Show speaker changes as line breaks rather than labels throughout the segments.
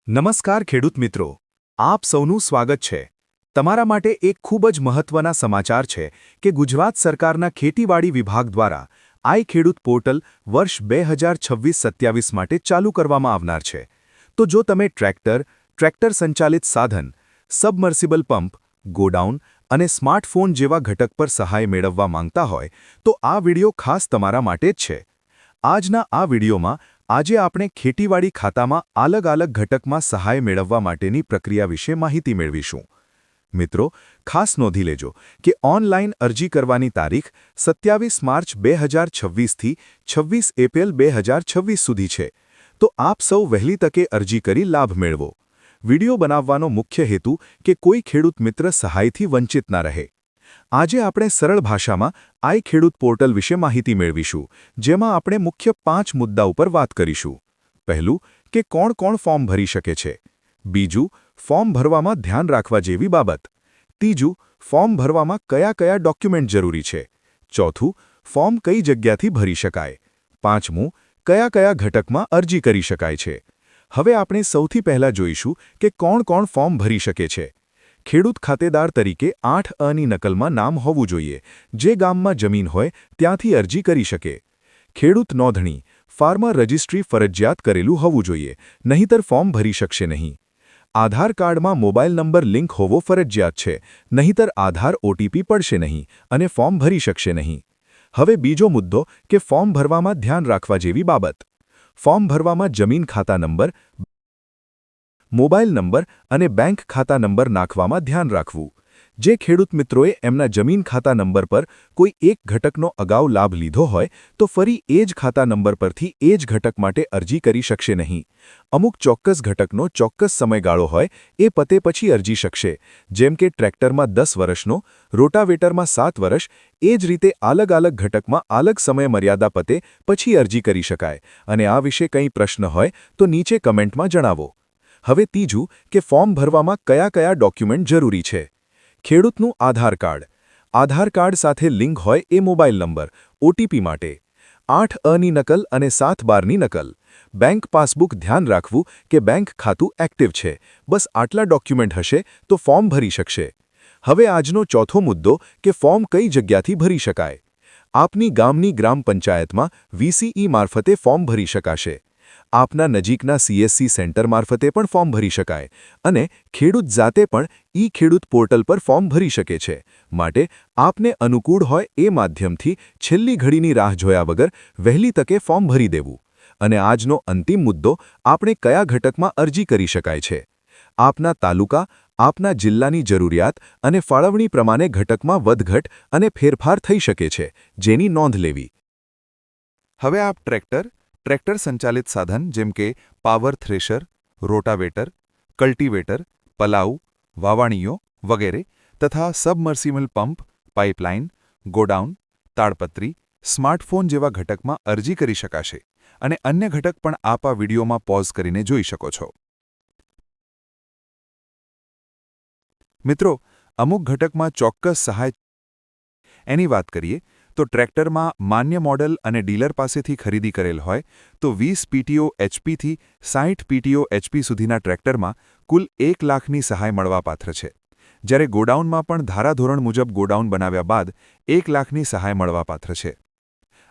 નમસ્કાર ખેડૂત મિત્રો, આપ સૌનું સ્વાગત છે. તમારા માટે એક ખૂબ જ મહત્વના સમાચાર છે કે ગુજરાત સરકારના ખેતીવાડી વિભાગ દ્વારા આઈ ખેડૂત પોર્ટલ વર્ષ 2026-27 માટે ચાલુ કરવામાં આવનાર છે. તો જો તમે ટ્રેક્ટર સંચાલિત સાધન, સબમર્સિબલ પંપ, ગોડાઉન અને સ્માર્ટફોન જેવા ઘટક પર સહાય મેળવવા માંગતા હોય તો આ વિડિયો ખાસ તમારા માટે જ છે. આજના આ વિડિયોમાં આજે આપણે ખેતીવાડી ખાતામાં અલગ-અલગ ઘટકમાં સહાય મેળવવા માટેની પ્રક્રિયા વિશે માહિતી મેળવીશું. મિત્રો, ખાસ નોંધી લેજો કે ઓનલાઈન અરજી કરવાની તારીખ 27 માર્ચ 2026 થી 26 એપ્રિલ 2026 સુધી છે. તો આપ સૌ વહેલી તકે અરજી કરી લાભ મેળવો. વિડિયો બનાવવાનો મુખ્ય હેતુ કે કોઈ ખેડૂત મિત્ર સહાયથી વંચિત ના રહે. આજે આપણે સરળ ભાષામાં આઈ ખેડૂત પોર્ટલ વિશે માહિતી મેળવીશું, જેમાં આપણે મુખ્ય 5 મુદ્દા ઉપર વાત કરીશું. પહેલું, કે કોણ ફોર્મ ભરી શકે છે. બીજું, ફોર્મ ભરવામાં ધ્યાન રાખવા જેવી બાબત. ત્રીજું, ફોર્મ ભરવામાં કયા ડોક્યુમેન્ટ જરૂરી છે. ચોથું, ફોર્મ કઈ જગ્યાથી ભરી શકાય. પાંચમું, કયા ઘટકમાં અરજી કરી શકાય છે. હવે આપણે સૌથી પહેલા જોઈશું કે કોણ ફોર્મ ભરી શકે છે. ખેડૂત ખાતેદાર તરીકે 8A ની નકલમાં નામ હોવું જોઈએ, જે ગામમાં જમીન હોય ત્યાંથી અરજી કરી શકે. ખેડૂત નોંધણી, ફાર્મર રજિસ્ટ્રી ફરજિયાત કરેલું હોવું જોઈએ, નહીંતર ફોર્મ ભરી શકશે નહીં. આધાર કાર્ડમાં મોબાઈલ નંબર લિંક હોવો ફરજિયાત છે, નહીંતર આધાર OTP પડશે નહીં અને ફોર્મ ભરી શકશે નહીં. હવે બીજો મુદ્દો કે ફોર્મ ભરવામાં ધ્યાન રાખવા જેવી બાબત. ફોર્મ ભરવામાં જમીન ખાતા નંબર, મોબાઈલ નંબર અને બેંક ખાતા નંબર નાખવામાં ધ્યાન રાખવું. જે ખેડૂત મિત્રોએ એમના જમીન ખાતા નંબર પર કોઈ એક ઘટકનો અગાઉ લાભ લીધો હોય તો ફરી એ જ ખાતા નંબર પરથી એ જ ઘટક માટે અરજી કરી શકશે નહીં. અમુક ચોક્કસ ઘટકનો ચોક્કસ સમયગાળો હોય એ પતે પછી અરજી શકશે, જેમ કે ટ્રેક્ટરમાં 10 વર્ષનો, રોટાવેટરમાં 7 વર્ષ. એ જ રીતે અલગ ઘટકમાં અલગ સમય મર્યાદા પતે પછી અરજી કરી શકાય. અને આ વિશે કંઈ પ્રશ્ન હોય તો નીચે કમેન્ટમાં જણાવો. હવે ત્રીજું, કે ફોર્મ ભરવામાં કયા ડોક્યુમેન્ટ જરૂરી છે. ખેડૂતનું આધાર કાર્ડ. આધાર કાર્ડ સાથે લિંક હોય એ મોબાઈલ નંબર, OTP માટે. 8A ની નકલ અને 712 ની નકલ. બેંક પાસબુક ધ્યાન રાખવું કે બેંક ખાતું એક્ટિવ છે. બસ આટલા ડોક્યુમેન્ટ હશે તો ફોર્મ ભરી શકશે. હવે આજનો ચોથો મુદ્દો કે ફોર્મ કઈ જગ્યાથી ભરી શકાય. આપની ગામની ગ્રામ પંચાયતમાં VCE મારફતે ફોર્મ ભરી શકાશે. આપના નજીકના CSC સેન્ટર મારફતે પણ ફોર્મ ભરી શકાય અને ખેડૂત જાતે પણ ખેડૂત પોર્ટલ પર ફોર્મ ભરી શકે છે. માટે આપને અનુકૂળ હોય એ માધ્યમથી છેલ્લી ઘડીની રાહ જોયા વગર વહેલી તકે ફોર્મ ભરી દેવું. અને આજનો અંતિમ મુદ્દો, આપણે કયા ઘટકમાં અરજી કરી શકાય છે. આપના તાલુકા, આપના જિલ્લાની જરૂરિયાત અને ફાળવણી પ્રમાણે ઘટકમાં વધઘટ અને ફેરફાર થઈ શકે છે, જેની નોંધ લેવી. હવે આપ ટ્રેક્ટર સંચાલિત સાધન જેમ કે power thresher, rotavator, cultivator, plough, વાવણીઓ વગેરે તથા સબમર્સિબલ પંપ, પાઇપલાઇન, ગોડાઉન, તાડપત્રી, સ્માર્ટફોન જેવા ઘટકમાં અરજી કરી શકાશે. અને અન્ય ઘટક પણ આપ આ વિડીયોમાં પોઝ કરીને જોઈ શકો છો. મિત્રો, અમુક ઘટકમાં ચોક્કસ સહાય એની વાત કરીએ તો ટ્રેક્ટરમાં માન્ય મોડલ અને ડીલર પાસેથી ખરીદી કરેલ હોય તો 20 PTO HP થી 60 PTO HP સુધીના ટ્રેક્ટરમાં કુલ 1 લાખની સહાય મળવાપાત્ર છે. જ્યારે ગોડાઉનમાં પણ ધારાધોરણ મુજબ ગોડાઉન બનાવ્યા બાદ 1 લાખની સહાય મળવાપાત્ર છે.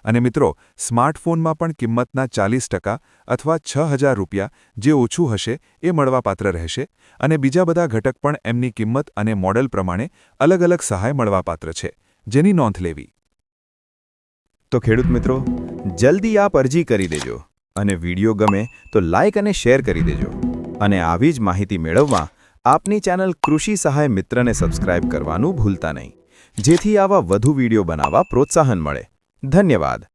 અને મિત્રો, સ્માર્ટફોનમાં પણ કિંમતના 40% અથવા ₹6000 જે ઓછું હશે એ મળવાપાત્ર રહેશે. અને બીજા બધા ઘટક પણ એમની કિંમત અને મોડલ પ્રમાણે અલગ સહાય મળવાપાત્ર છે, જેની નોંધ લેવી.
તો ખેડૂત મિત્રો, જલ્દી આપ અરજી કરી દેજો અને વિડીયો ગમે તો લાઇક અને શેર કરી દેજો. અને આવી જ માહિતી મેળવવા આપની ચેનલ કૃષિ સહાય મિત્રને સબસ્ક્રાઇબ કરવાનું ભૂલતા નહીં, જેથી આવા વધુ વિડીયો બનાવવા પ્રોત્સાહન મળે. ધન્યવાદ.